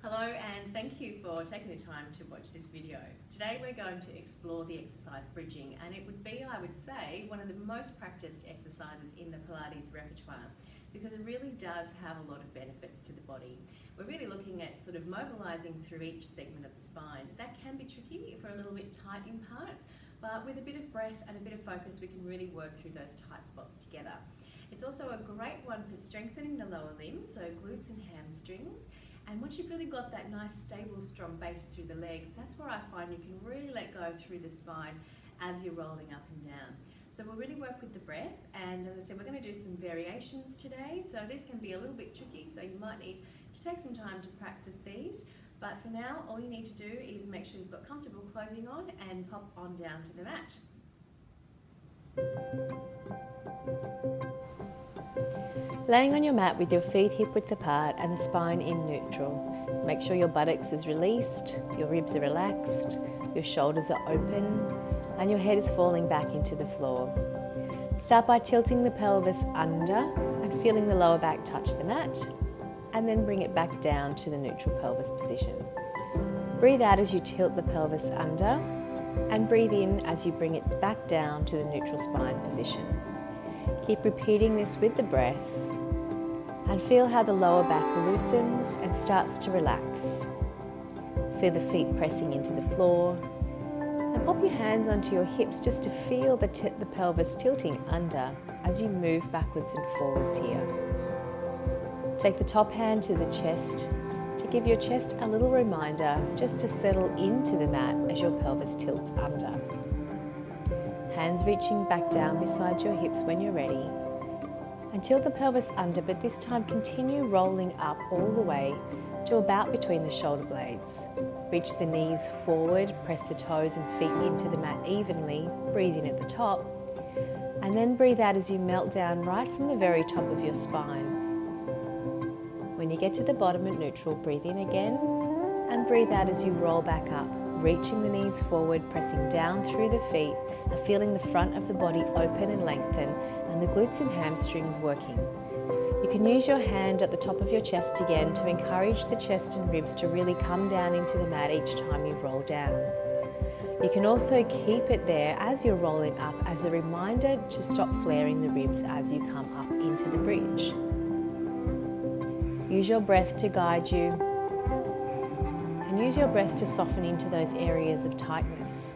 Hello and thank you for taking the time to watch this video. Today we're going to explore the exercise bridging, and it would be, I would say, one of the most practiced exercises in the Pilates repertoire because it really does have a lot of benefits to the body. We're really looking at sort of mobilising through each segment of the spine. That can be tricky if we're a little bit tight in parts, but with a bit of breath and a bit of focus we can really work through those tight spots together. It's also a great one for strengthening the lower limbs, so glutes and hamstrings. And once you've really got that nice, stable, strong base through the legs, that's where I find you can really let go through the spine as you're rolling up and down. So we'll really work with the breath, and as I said, we're going to do some variations today. So this can be a little bit tricky, so you might need to take some time to practice these. But for now, all you need to do is make sure you've got comfortable clothing on and pop on down to the mat. Laying on your mat with your feet hip-width apart and the spine in neutral. Make sure your buttocks is released, your ribs are relaxed, your shoulders are open, and your head is falling back into the floor. Start by tilting the pelvis under and feeling the lower back touch the mat, and then bring it back down to the neutral pelvis position. Breathe out as you tilt the pelvis under, and breathe in as you bring it back down to the neutral spine position. Keep repeating this with the breath and feel how the lower back loosens and starts to relax. Feel the feet pressing into the floor and pop your hands onto your hips just to feel the pelvis tilting under as you move backwards and forwards here. Take the top hand to the chest to give your chest a little reminder just to settle into the mat as your pelvis tilts under. Hands reaching back down beside your hips when you're ready. And tilt the pelvis under, but this time continue rolling up all the way to about between the shoulder blades. Reach the knees forward, press the toes and feet into the mat evenly, breathe in at the top, and then breathe out as you melt down right from the very top of your spine. When you get to the bottom at neutral, breathe in again, and breathe out as you roll back up, reaching the knees forward, pressing down through the feet, and feeling the front of the body open and lengthen, and the glutes and hamstrings working. You can use your hand at the top of your chest again to encourage the chest and ribs to really come down into the mat each time you roll down. You can also keep it there as you're rolling up as a reminder to stop flaring the ribs as you come up into the bridge. Use your breath to guide you, and use your breath to soften into those areas of tightness.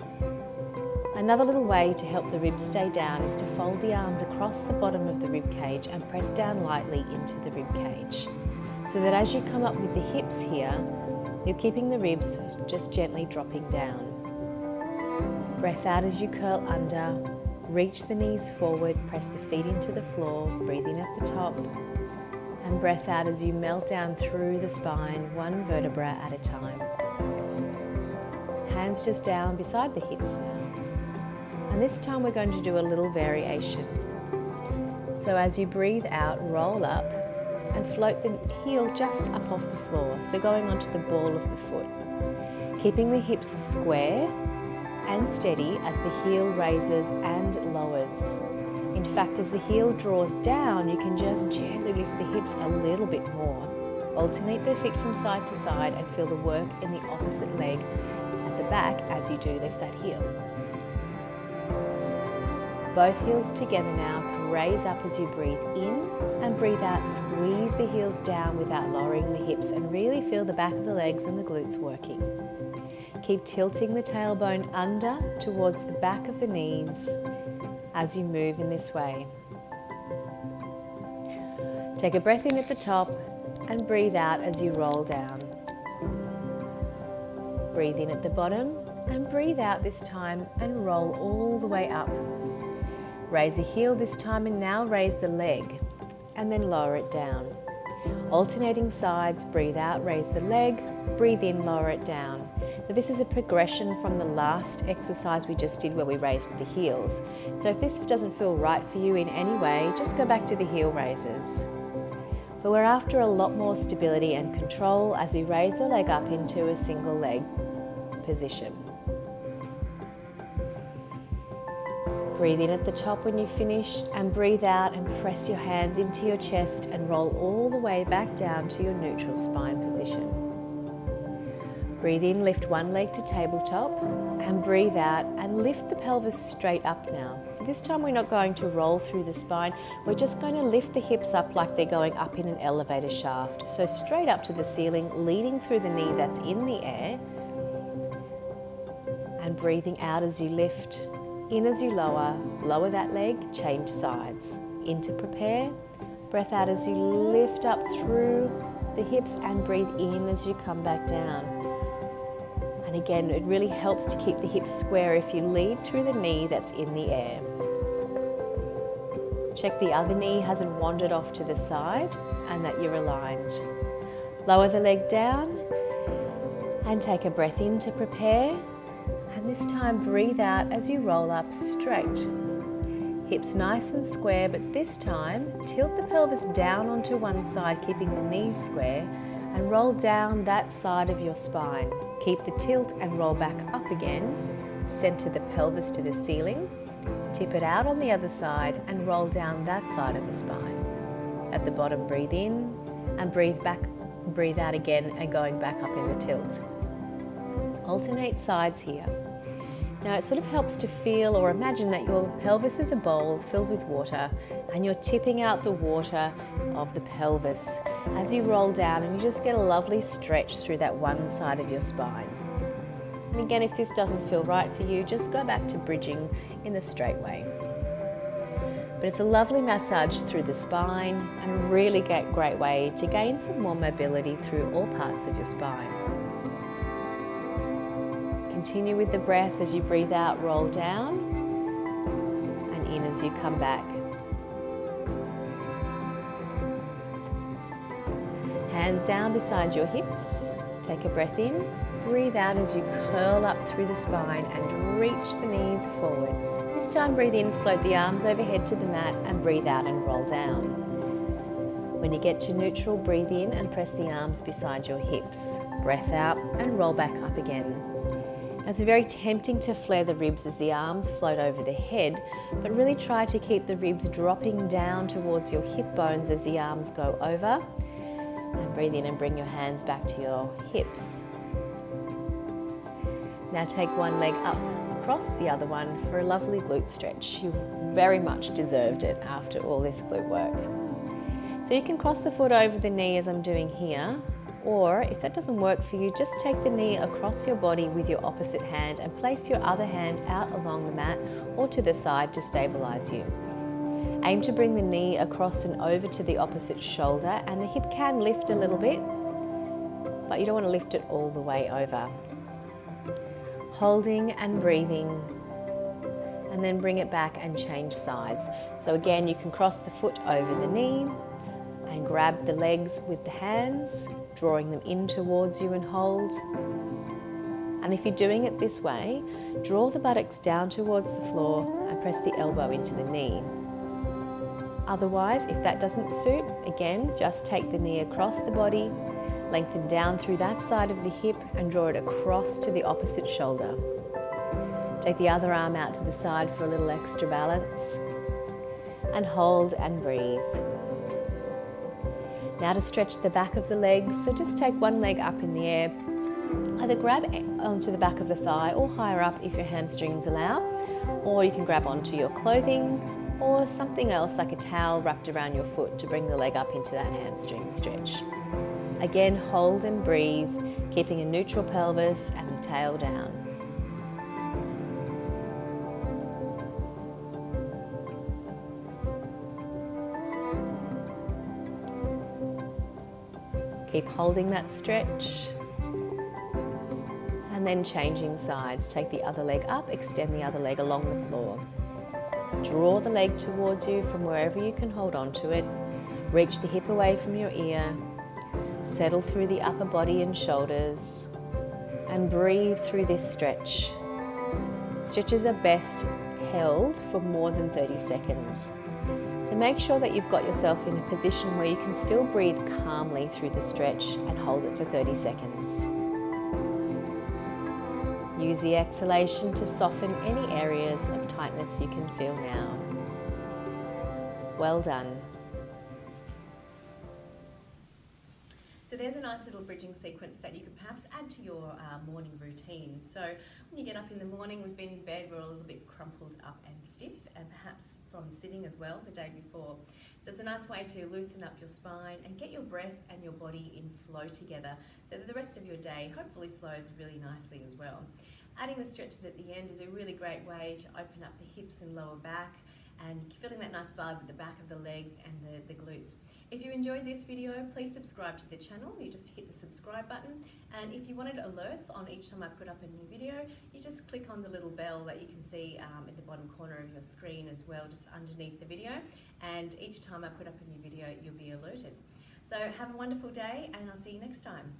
Another little way to help the ribs stay down is to fold the arms across the bottom of the rib cage and press down lightly into the rib cage, so that as you come up with the hips here, you're keeping the ribs just gently dropping down. Breath out as you curl under, reach the knees forward, press the feet into the floor, breathe in at the top, and breath out as you melt down through the spine, one vertebra at a time. Hands just down beside the hips now. And this time we're going to do a little variation. So as you breathe out, roll up and float the heel just up off the floor, so going onto the ball of the foot. Keeping the hips square and steady as the heel raises and lowers. In fact, as the heel draws down, you can just gently lift the hips a little bit more. Alternate the feet from side to side and feel the work in the opposite leg at the back as you do lift that heel. Both heels together now, raise up as you breathe in and breathe out, squeeze the heels down without lowering the hips and really feel the back of the legs and the glutes working. Keep tilting the tailbone under towards the back of the knees as you move in this way. Take a breath in at the top and breathe out as you roll down. Breathe in at the bottom and breathe out this time and roll all the way up. Raise a heel this time and now raise the leg and then lower it down. Alternating sides, breathe out, raise the leg, breathe in, lower it down. Now this is a progression from the last exercise we just did where we raised the heels. So if this doesn't feel right for you in any way, just go back to the heel raises. But we're after a lot more stability and control as we raise the leg up into a single leg position. Breathe in at the top when you've finished and breathe out and press your hands into your chest and roll all the way back down to your neutral spine position. Breathe in, lift one leg to tabletop, and breathe out and lift the pelvis straight up now. So this time we're not going to roll through the spine, we're just going to lift the hips up like they're going up in an elevator shaft. So straight up to the ceiling, leading through the knee that's in the air, and breathing out as you lift, in as you lower that leg, change sides. In to prepare, breath out as you lift up through the hips and breathe in as you come back down. And again, it really helps to keep the hips square if you lead through the knee that's in the air. Check the other knee hasn't wandered off to the side and that you're aligned. Lower the leg down and take a breath in to prepare. And this time breathe out as you roll up straight. Hips nice and square, but this time tilt the pelvis down onto one side, keeping the knees square, and roll down that side of your spine. Keep the tilt and roll back up again. Center the pelvis to the ceiling. Tip it out on the other side and roll down that side of the spine. At the bottom, breathe in and breathe back, breathe out again and going back up in the tilt. Alternate sides here. Now it sort of helps to feel or imagine that your pelvis is a bowl filled with water and you're tipping out the water of the pelvis as you roll down, and you just get a lovely stretch through that one side of your spine. And again, if this doesn't feel right for you, just go back to bridging in the straight way. But it's a lovely massage through the spine and a really great way to gain some more mobility through all parts of your spine. Continue with the breath as you breathe out, roll down, and in as you come back. Hands down beside your hips. Take a breath in, breathe out as you curl up through the spine and reach the knees forward. This time breathe in, float the arms overhead to the mat, and breathe out and roll down. When you get to neutral, breathe in and press the arms beside your hips. Breath out and roll back up again. It's very tempting to flare the ribs as the arms float over the head, but really try to keep the ribs dropping down towards your hip bones as the arms go over. And breathe in and bring your hands back to your hips. Now take one leg up across the other one for a lovely glute stretch. You very much deserved it after all this glute work. So you can cross the foot over the knee as I'm doing here, or if that doesn't work for you, just take the knee across your body with your opposite hand and place your other hand out along the mat or to the side to stabilize you. Aim to bring the knee across and over to the opposite shoulder, and the hip can lift a little bit, but you don't want to lift it all the way over. Holding and breathing, and then bring it back and change sides. So again, you can cross the foot over the knee and grab the legs with the hands, drawing them in towards you and hold. And if you're doing it this way, draw the buttocks down towards the floor and press the elbow into the knee. Otherwise, if that doesn't suit, again, just take the knee across the body, lengthen down through that side of the hip and draw it across to the opposite shoulder. Take the other arm out to the side for a little extra balance, and hold and breathe. Now to stretch the back of the legs, so just take one leg up in the air, either grab onto the back of the thigh or higher up if your hamstrings allow, or you can grab onto your clothing or something else like a towel wrapped around your foot to bring the leg up into that hamstring stretch. Again, hold and breathe, keeping a neutral pelvis and the tail down. Keep holding that stretch, and then changing sides. Take the other leg up, extend the other leg along the floor. Draw the leg towards you from wherever you can hold on to it. Reach the hip away from your ear. Settle through the upper body and shoulders, and breathe through this stretch. Stretches are best held for more than 30 seconds. So make sure that you've got yourself in a position where you can still breathe calmly through the stretch and hold it for 30 seconds. Use the exhalation to soften any areas of tightness you can feel now. Well done. So there's a nice little bridging sequence that you could perhaps add to your morning routine. So when you get up in the morning, we've been in bed, we're all a little bit crumpled up and stiff, and perhaps from sitting as well the day before. So it's a nice way to loosen up your spine and get your breath and your body in flow together so that the rest of your day hopefully flows really nicely as well. Adding the stretches at the end is a really great way to open up the hips and lower back and feeling that nice buzz at the back of the legs and the glutes. If you enjoyed this video, please subscribe to the channel. You just hit the subscribe button, and if you wanted alerts on each time I put up a new video, you just click on the little bell that you can see at the bottom corner of your screen as well, just underneath the video, and each time I put up a new video, you'll be alerted. So have a wonderful day, and I'll see you next time.